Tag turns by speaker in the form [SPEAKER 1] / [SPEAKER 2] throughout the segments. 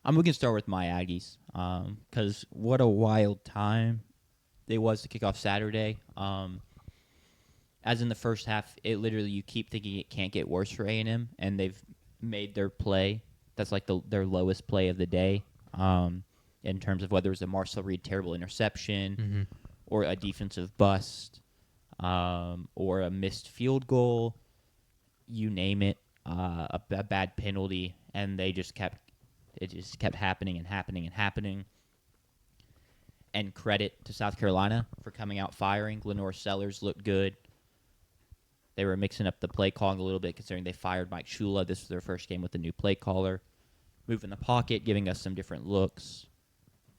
[SPEAKER 1] We can start with my Aggies, because what a wild time it was to kick off Saturday. As in the first half, it literally you keep thinking it can't get worse for A&M, and they've made their play. That's like their lowest play of the day, in terms of whether it was a Marcel Reed terrible interception or a defensive bust, or a missed field goal, you name it, a bad penalty, and it just kept happening and happening and happening. And credit to South Carolina for coming out firing. Lenore Sellers looked good. They were mixing up the play calling a little bit, considering they fired Mike Shula. This was their first game with the new play caller. Moving the pocket, giving us some different looks.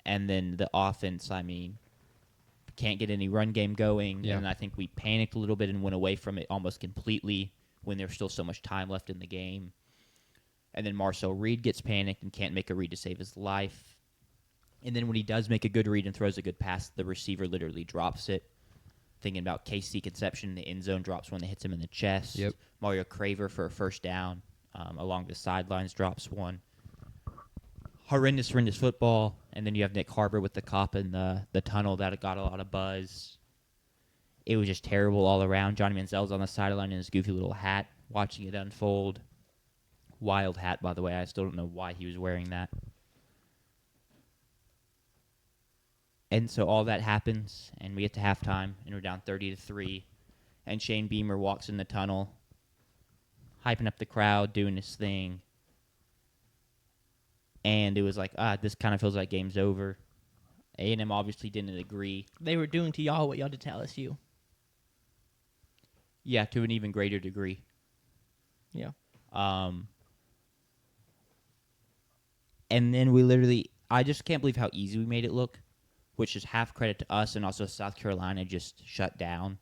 [SPEAKER 1] And then the offense, can't get any run game going.
[SPEAKER 2] Yeah.
[SPEAKER 1] And I think we panicked a little bit and went away from it almost completely when there's still so much time left in the game. And then Marcel Reed gets panicked and can't make a read to save his life. And then when he does make a good read and throws a good pass, the receiver literally drops it. Thinking about KC Conception in the end zone, drops one that hits him in the chest.
[SPEAKER 2] Yep.
[SPEAKER 1] Mario Craver for a first down along the sidelines drops one. Horrendous football. And then you have Nick Harbor with the cop in the tunnel that got a lot of buzz. It was just terrible all around. Johnny Manziel's on the sideline in his goofy little hat, watching it unfold. Wild hat, by the way. I still don't know why he was wearing that. And so all that happens, and we get to halftime, and we're down 30-3. And Shane Beamer walks in the tunnel, hyping up the crowd, doing his thing. And it was like, this kind of feels like game's over. A&M obviously didn't agree.
[SPEAKER 3] They were doing to y'all what y'all did to LSU.
[SPEAKER 1] Yeah, to an even greater degree.
[SPEAKER 3] Yeah.
[SPEAKER 1] And then I just can't believe how easy we made it look, which is half credit to us, and also South Carolina just shut down.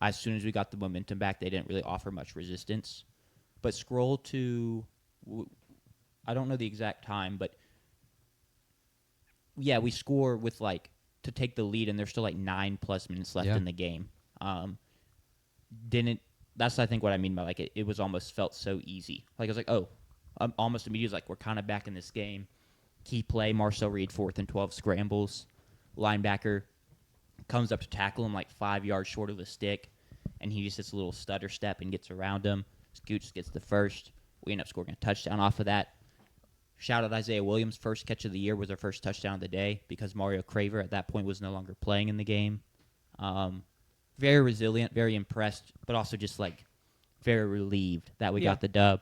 [SPEAKER 1] As soon as we got the momentum back, they didn't really offer much resistance. But scroll to, I don't know the exact time, but yeah, we score with to take the lead, and there's still 9+ minutes left in the game. That's I think what I mean by it was almost felt so easy. I was like, almost immediately we're kind of back in this game. Key play, Marcel Reed 4th and 12 scrambles. Linebacker comes up to tackle him 5 yards short of the stick, and he just hits a little stutter step and gets around him. Scoots gets the first. We end up scoring a touchdown off of that. Shout out Isaiah Williams' first catch of the year was our first touchdown of the day because Mario Craver at that point was no longer playing in the game. Very resilient, very impressed, but also just very relieved that we got the dub,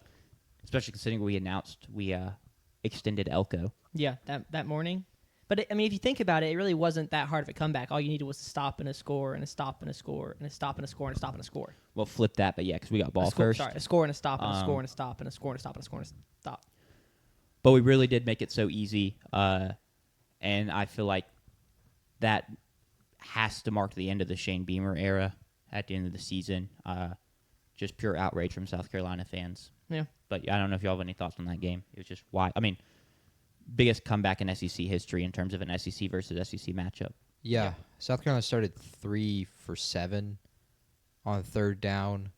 [SPEAKER 1] especially considering we announced we extended Elko.
[SPEAKER 3] Yeah, that morning. But, if you think about it, it really wasn't that hard of a comeback. All you needed was a stop and a score and a stop and a score and a stop and a score and a stop and a score.
[SPEAKER 1] Well, flip that, but yeah, because we got ball first.
[SPEAKER 3] Sorry, a score and a stop and a score and a stop and a score and a stop and a score and a stop.
[SPEAKER 1] But we really did make it so easy, and I feel like that has to mark the end of the Shane Beamer era at the end of the season. Just pure outrage from South Carolina fans.
[SPEAKER 3] Yeah.
[SPEAKER 1] But I don't know if you all have any thoughts on that game. It was just why. Biggest comeback in SEC history in terms of an SEC versus SEC matchup.
[SPEAKER 2] Yeah. South Carolina started 3 for 7 on third down.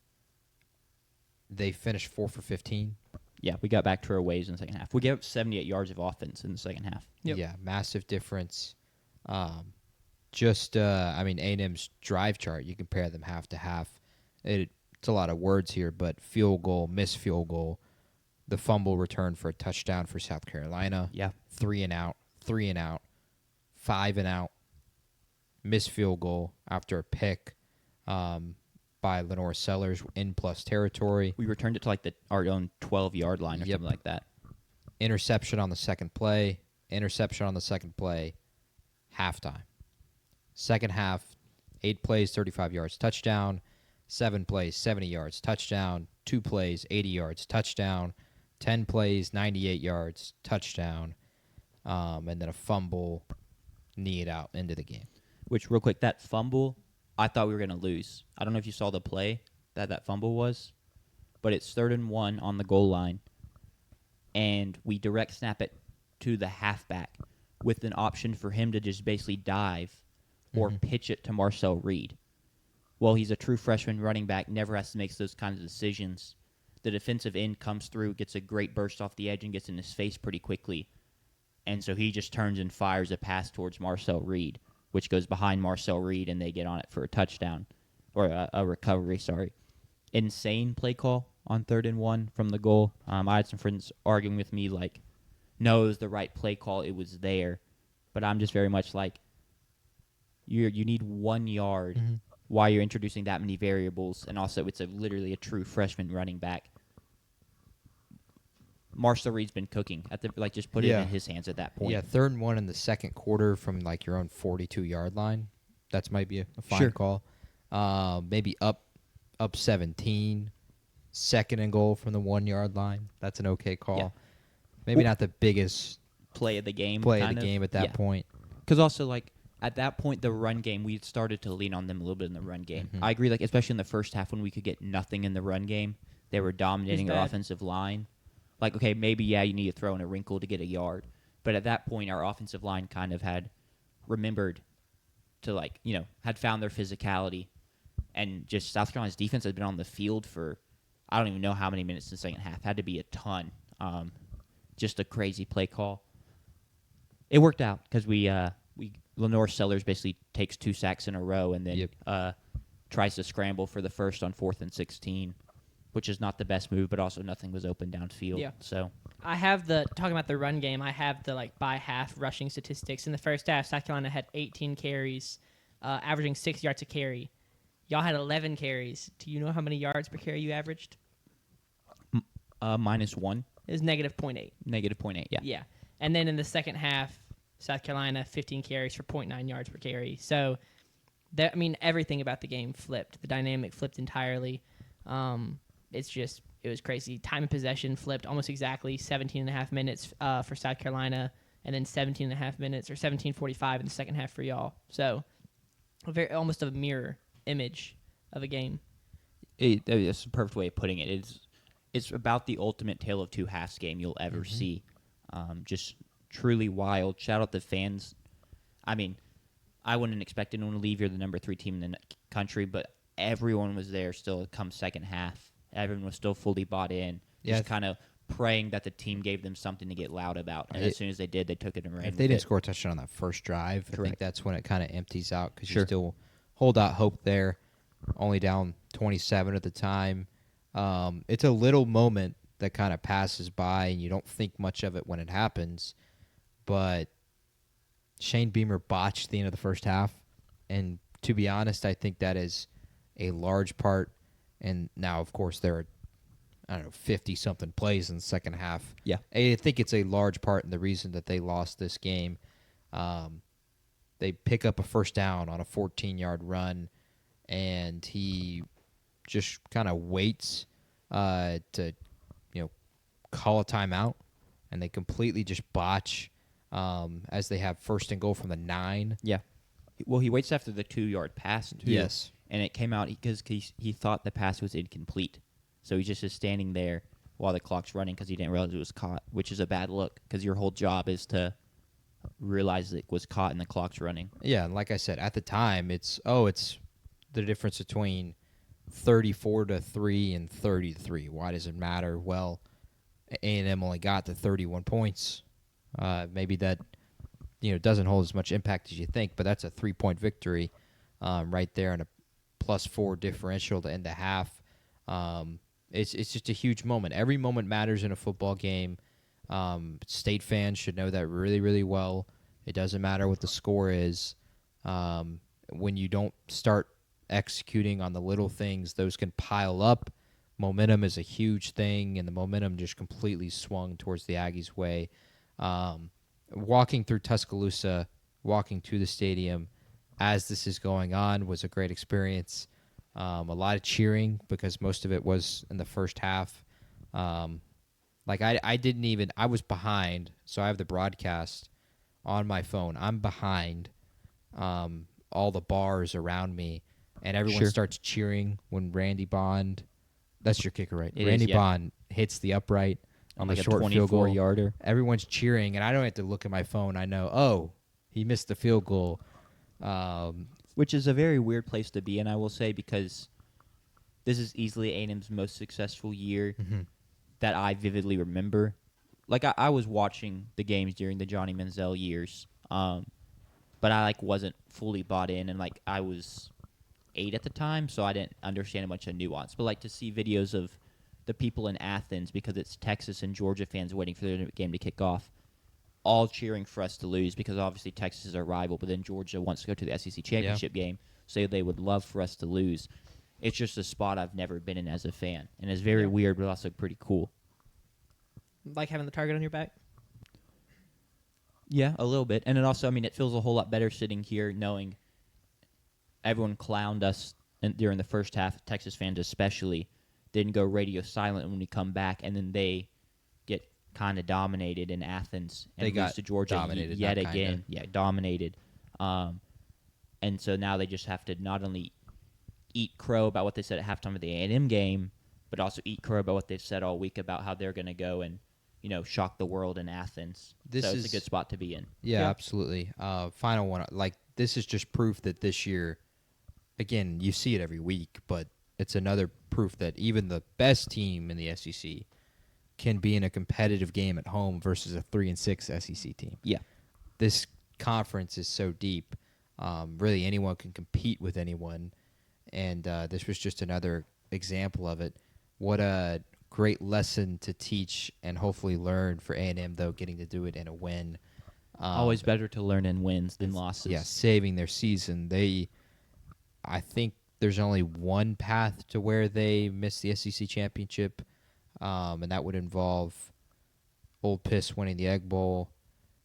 [SPEAKER 2] They finished 4 for 15.
[SPEAKER 1] Yeah, we got back to our ways in the second half. We gave up 78 yards of offense in the second half.
[SPEAKER 3] Yep.
[SPEAKER 2] Yeah, massive difference. A&M's drive chart, you compare them half to half. It's a lot of words here, but field goal, missed field goal, the fumble return for a touchdown for South Carolina.
[SPEAKER 1] Yeah.
[SPEAKER 2] 3 and out, 5 and out, missed field goal after a pick by Lenore Sellers in plus territory.
[SPEAKER 1] We returned it to our own 12-yard line or something like that.
[SPEAKER 2] Interception on the second play, halftime. Second half, 8 plays, 35 yards, touchdown. 7 plays, 70 yards, touchdown. 2 plays, 80 yards, touchdown. 10 plays, 98 yards, touchdown. And then a fumble, knee it out into the game.
[SPEAKER 1] Which, real quick, that fumble, I thought we were going to lose. I don't know if you saw the play that fumble was, but it's 3rd and 1 on the goal line, and we direct snap it to the halfback with an option for him to just basically dive or pitch it to Marcel Reed. Well, he's a true freshman running back, never has to make those kinds of decisions. The defensive end comes through, gets a great burst off the edge, and gets in his face pretty quickly. and so he just turns and fires a pass towards Marcel Reed, which goes behind Marcel Reed, and they get on it for a touchdown, or a recovery, sorry. Insane play call on 3rd and 1 from the goal. I had some friends arguing with me like, no, it was the right play call. It was there. But I'm just very much like, you need 1 yard while you're introducing that many variables, and also it's literally a true freshman running back. Marcel Reed's been cooking just put it in his hands at that point.
[SPEAKER 2] Yeah, 3rd and 1 in the second quarter from like your own 42-yard line. That might be a fine call. Maybe up 17. 2nd and goal from the 1-yard line. That's an okay call.
[SPEAKER 1] Yeah.
[SPEAKER 2] Maybe not the biggest
[SPEAKER 1] play of the game.
[SPEAKER 2] At that point.
[SPEAKER 1] Because also, like, at that point, the run game, we had started to lean on them a little bit in the run game. I agree, like, especially in the first half when we could get nothing in the run game. They were dominating our offensive line. Like, okay, maybe, you need to throw in a wrinkle to get a yard. But at that point, our offensive line kind of had remembered to, like, had found their physicality. And just South Carolina's defense has been on the field for, I don't even know how many minutes in the second half. Had to be a ton. Just a crazy play call. It worked out because Lenore Sellers basically takes 2 sacks in a row and then tries to scramble for the first on 4th and 16. Which is not the best move, but also nothing was open downfield.
[SPEAKER 3] Yeah.
[SPEAKER 1] So
[SPEAKER 3] I have talking about the run game, I have the by half rushing statistics. In the first half, South Carolina had 18 carries, averaging 6 yards a carry. Y'all had 11 carries. Do you know how many yards per carry you averaged?
[SPEAKER 1] -1.
[SPEAKER 3] It was -0.8.
[SPEAKER 1] -0.8, yeah.
[SPEAKER 3] Yeah. And then in the second half, South Carolina, 15 carries for 0.9 yards per carry. So, everything about the game flipped. The dynamic flipped entirely. It was crazy. Time of possession flipped almost exactly 17 and a half minutes for South Carolina, and then 17 and a half minutes, or 17:45 in the second half for y'all. So, almost a mirror image of a game.
[SPEAKER 1] It's a perfect way of putting it. It's about the ultimate tale of two halves game you'll ever see. Just truly wild. Shout out the fans. I mean, I wouldn't expect anyone to leave. You're the number 3 team in the country, but everyone was there still come second half. Everyone was still fully bought in. Just kind of praying that the team gave them something to get loud about. And as soon as they did, they took it and ran with it.
[SPEAKER 2] If they didn't score a touchdown on that first drive,
[SPEAKER 1] Correct.
[SPEAKER 2] I think that's when it kind of empties out because you still hold out hope there. Only down 27 at the time. It's a little moment that kind of passes by, and you don't think much of it when it happens. But Shane Beamer botched the end of the first half. And to be honest, I think that is a large part. And now, of course, there are, 50-something plays in the second half.
[SPEAKER 1] Yeah.
[SPEAKER 2] I think it's a large part in the reason that they lost this game. They pick up a first down on a 14-yard run, and he just kind of waits to, call a timeout, and they completely just botch as they have first and goal from the 9.
[SPEAKER 1] Yeah. Well, he waits after the 2-yard pass, too.
[SPEAKER 2] Yes.
[SPEAKER 1] And it came out because he thought the pass was incomplete. So he's just standing there while the clock's running because he didn't realize it was caught, which is a bad look because your whole job is to realize it was caught and the clock's running.
[SPEAKER 2] Yeah, and like I said, at the time, it's the difference between 34-3 and 30-3. Why does it matter? Well, A&M only got to 31 points. Maybe that doesn't hold as much impact as you think, but that's a 3-point victory right there and a +4 differential to end the half. It's just a huge moment. Every moment matters in a football game. State fans should know that really, really well. It doesn't matter what the score is. When you don't start executing on the little things, those can pile up. Momentum is a huge thing, and the momentum just completely swung towards the Aggies' way. Walking through Tuscaloosa, walking to the stadium as this is going on was a great experience. A lot of cheering because most of it was in the first half. I was behind, so I have the broadcast on my phone. I'm behind all the bars around me, and everyone starts cheering when Randy Bond, that's your kicker, right? Randy Bond hits the upright on the short field goal.
[SPEAKER 1] 24-yarder.
[SPEAKER 2] Everyone's cheering, and I don't have to look at my phone. I know, he missed the field goal.
[SPEAKER 1] Which is a very weird place to be in, I will say, because this is easily A&M's most successful year that I vividly remember. like I was watching the games during the Johnny Manziel years, but I like wasn't fully bought in, and like I was 8 at the time, so I didn't understand a bunch of nuance. But like to see videos of the people in Athens, because it's Texas and Georgia fans waiting for their game to kick off, all cheering for us to lose because obviously Texas is our rival, but then Georgia wants to go to the SEC championship game, so they would love for us to lose. It's just a spot I've never been in as a fan, and it's very weird, but also pretty cool.
[SPEAKER 3] Like having the target on your back?
[SPEAKER 1] Yeah, a little bit. And it also, I mean, it feels a whole lot better sitting here knowing everyone clowned us during the first half, Texas fans especially, didn't go radio silent when we come back, and then they get kind of dominated in Athens and
[SPEAKER 2] They
[SPEAKER 1] lose
[SPEAKER 2] got
[SPEAKER 1] to Georgia
[SPEAKER 2] dominated,
[SPEAKER 1] yet
[SPEAKER 2] not kinda.
[SPEAKER 1] again. Yeah, dominated. And so now they just have to not only eat crow about what they said at halftime of the A&M game, but also eat crow about what they've said all week about how they're going to go and shock the world in Athens. So it's a good spot to be in.
[SPEAKER 2] Yeah, absolutely. Final one. Like, this is just proof that this year, again, you see it every week, but it's another proof that even the best team in the SEC can be in a competitive game at home versus a 3-6 SEC team.
[SPEAKER 1] Yeah.
[SPEAKER 2] This conference is so deep. Really, anyone can compete with anyone, and this was just another example of it. What a great lesson to teach and hopefully learn for A&M, though, getting to do it in a win.
[SPEAKER 1] Always better to learn in wins than losses.
[SPEAKER 2] Yeah, saving their season. I think there's only one path to where they miss the SEC championship, and that would involve Old Piss winning the Egg Bowl.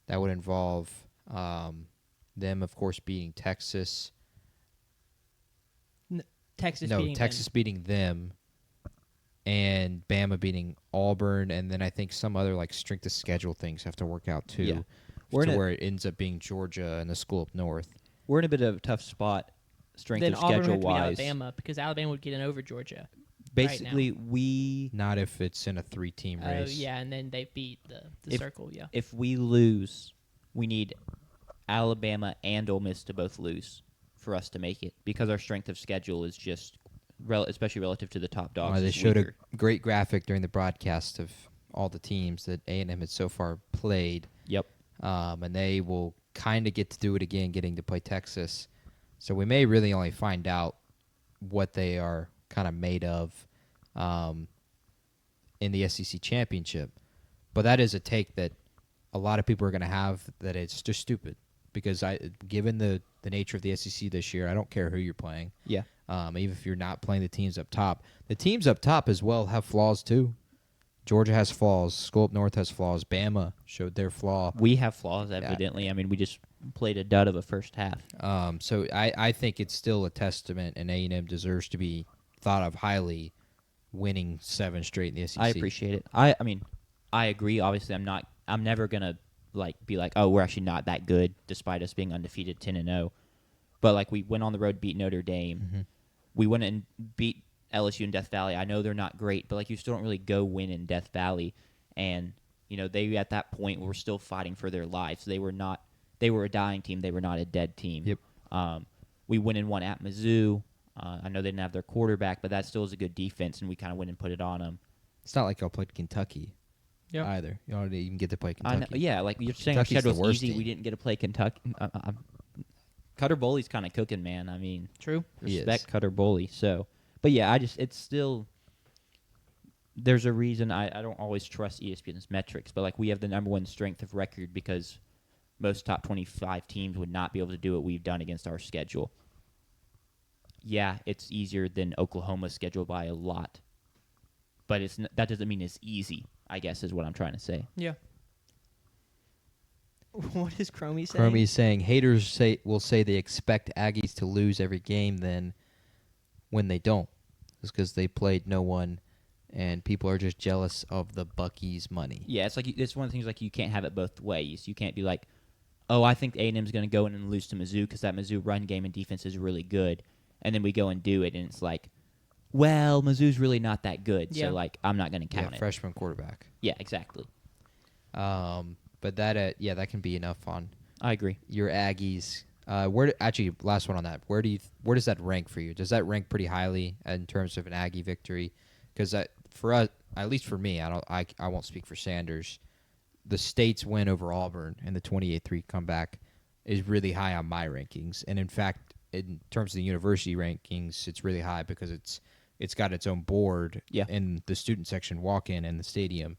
[SPEAKER 2] That would involve them, of course, beating Texas.
[SPEAKER 3] Texas
[SPEAKER 2] beating them, and Bama beating Auburn, and then I think some other like strength of schedule things have to work out too,
[SPEAKER 1] Yeah.
[SPEAKER 2] where it ends up being Georgia and the school up north.
[SPEAKER 1] We're in a bit of a tough spot, strength
[SPEAKER 3] Then
[SPEAKER 1] of
[SPEAKER 3] Auburn
[SPEAKER 1] schedule
[SPEAKER 3] would
[SPEAKER 1] wise.
[SPEAKER 3] have to beat Alabama because Alabama would get in over Georgia.
[SPEAKER 1] Basically,
[SPEAKER 2] Not if it's in a 3-team
[SPEAKER 3] Oh,
[SPEAKER 2] race.
[SPEAKER 3] yeah, and then they beat the circle, yeah.
[SPEAKER 1] if we lose, we need Alabama and Ole Miss to both lose for us to make it because our strength of schedule is just, especially relative to the top dogs.
[SPEAKER 2] They
[SPEAKER 1] is
[SPEAKER 2] showed
[SPEAKER 1] weaker.
[SPEAKER 2] a great graphic during the broadcast of all the teams that A&M had so far played.
[SPEAKER 1] Yep.
[SPEAKER 2] And they will kind of get to do it again, getting to play Texas. So we may really only find out what they are kind of made of in the SEC championship. But that is a take that a lot of people are going to have, that it's just stupid. Because given the nature of the SEC this year, I don't care who you're playing.
[SPEAKER 1] Yeah.
[SPEAKER 2] Even if you're not playing the teams up top. The teams up top as well have flaws too. Georgia has flaws. School up north has flaws. Bama showed their flaw.
[SPEAKER 1] We have flaws, evidently. I mean, we just played a dud of a first half.
[SPEAKER 2] So I think it's still a testament, and A&M deserves to be thought of highly, winning 7 straight in the SEC.
[SPEAKER 1] I appreciate it. I mean, I agree. Obviously, I'm never gonna be like, oh, we're actually not that good, despite us being undefeated 10-0. But like, we went on the road, beat Notre Dame.
[SPEAKER 2] Mm-hmm.
[SPEAKER 1] We went and beat LSU in Death Valley. I know they're not great, but like, you still don't really go win in Death Valley. And they at that point were still fighting for their lives. They were not. They were a dying team. They were not a dead team.
[SPEAKER 2] Yep.
[SPEAKER 1] We went and won at Mizzou. I know they didn't have their quarterback, but that still is a good defense, and we kind of went and put it on them.
[SPEAKER 2] It's not like y'all played Kentucky either. You don't even get to play Kentucky.
[SPEAKER 1] Yeah, like you're saying, our
[SPEAKER 2] Kentucky's the
[SPEAKER 1] schedule's
[SPEAKER 2] worst
[SPEAKER 1] easy.
[SPEAKER 2] team.
[SPEAKER 1] We didn't get to play Kentucky. Cutter Boley's kind of cooking, man. I mean,
[SPEAKER 3] True.
[SPEAKER 2] He
[SPEAKER 1] respect
[SPEAKER 2] is.
[SPEAKER 1] Cutter Boley. So, but yeah, it's still. There's a reason I don't always trust ESPN's metrics, but like, we have the number one strength of record because most top 25 teams would not be able to do what we've done against our schedule. Yeah, it's easier than Oklahoma's schedule by a lot, but that doesn't mean it's easy, I guess, is what I'm trying to say.
[SPEAKER 3] Yeah. What is Chromie saying?
[SPEAKER 2] Chromie's saying haters will say they expect Aggies to lose every game then when they don't. It's because they played no one, and people are just jealous of the Bucky's money.
[SPEAKER 1] Yeah, it's like it's one of the things, like, you can't have it both ways. You can't be like, oh, I think A&M's going to go in and lose to Mizzou because that Mizzou run game and defense is really good, and then we go and do it, and it's like, well, Mizzou's really not that good,
[SPEAKER 3] Yeah.
[SPEAKER 1] so like, I'm not going to count it.
[SPEAKER 2] Freshman quarterback.
[SPEAKER 1] Yeah, exactly.
[SPEAKER 2] But that can be enough on
[SPEAKER 1] I agree.
[SPEAKER 2] your Aggies. Last one on that. Where does that rank for you? Does that rank pretty highly in terms of an Aggie victory? Because for us, at least for me, I won't speak for Sanders. the State's win over Auburn and the 28-3 comeback is really high on my rankings. And in fact, in terms of the university rankings, it's really high because it's got its own board
[SPEAKER 1] Yeah.
[SPEAKER 2] in the student section walk-in in the stadium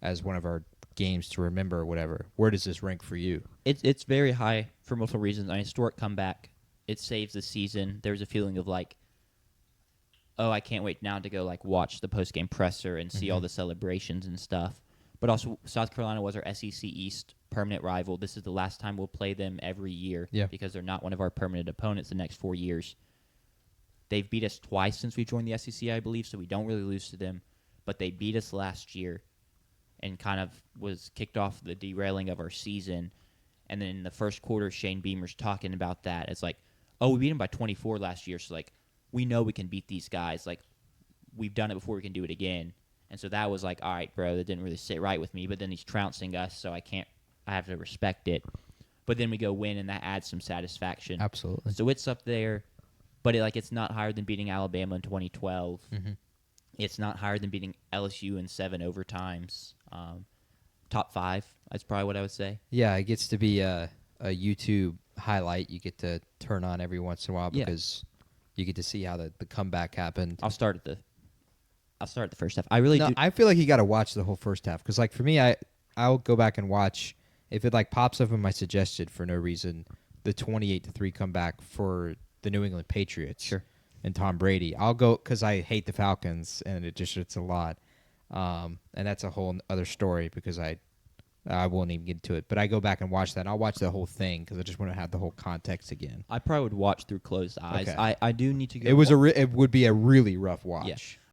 [SPEAKER 2] as one of our games to remember or whatever. Where does this rank for you?
[SPEAKER 1] It's very high for multiple reasons. A historic comeback. It saves the season. There's a feeling of like, oh, I can't wait now to go like watch the post game presser and see all the celebrations and stuff. But also, South Carolina was our SEC East permanent rival. This is the last time we'll play them every year because they're not one of our permanent opponents the next 4 years. They've beat us twice since we joined the SEC, I believe, so we don't really lose to them. But they beat us last year and kind of was kicked off the derailing of our season. And then in the first quarter, Shane Beamer's talking about that. It's like, oh, we beat them by 24 last year, so like we know we can beat these guys. Like we've done it before, we can do it again. And so that was like, all right, bro, that didn't really sit right with me. But then he's trouncing us, so I have to respect it. But then we go win, and that adds some satisfaction.
[SPEAKER 2] Absolutely.
[SPEAKER 1] So it's up there, but it's not higher than beating Alabama in 2012. It's not higher than beating LSU in 7 overtimes. Top 5, that's probably what I would say.
[SPEAKER 2] Yeah, it gets to be a YouTube highlight you get to turn on every once in a while because you get to see how the comeback happened.
[SPEAKER 1] I'll start at the first half. I really do.
[SPEAKER 2] I feel like you got to watch the whole first half because, like, for me, I'll go back and watch if it like pops up in my suggested for no reason the 28-3 comeback for the New England Patriots.
[SPEAKER 1] Sure.
[SPEAKER 2] And Tom Brady. I'll go because I hate the Falcons and it's a lot, and that's a whole other story because I won't even get to it. But I go back and watch that. And I'll watch the whole thing because I just want to have the whole context again.
[SPEAKER 1] I probably would watch through closed eyes.
[SPEAKER 2] Okay.
[SPEAKER 1] I do need to go.
[SPEAKER 2] It would be a really rough watch.
[SPEAKER 1] Yeah.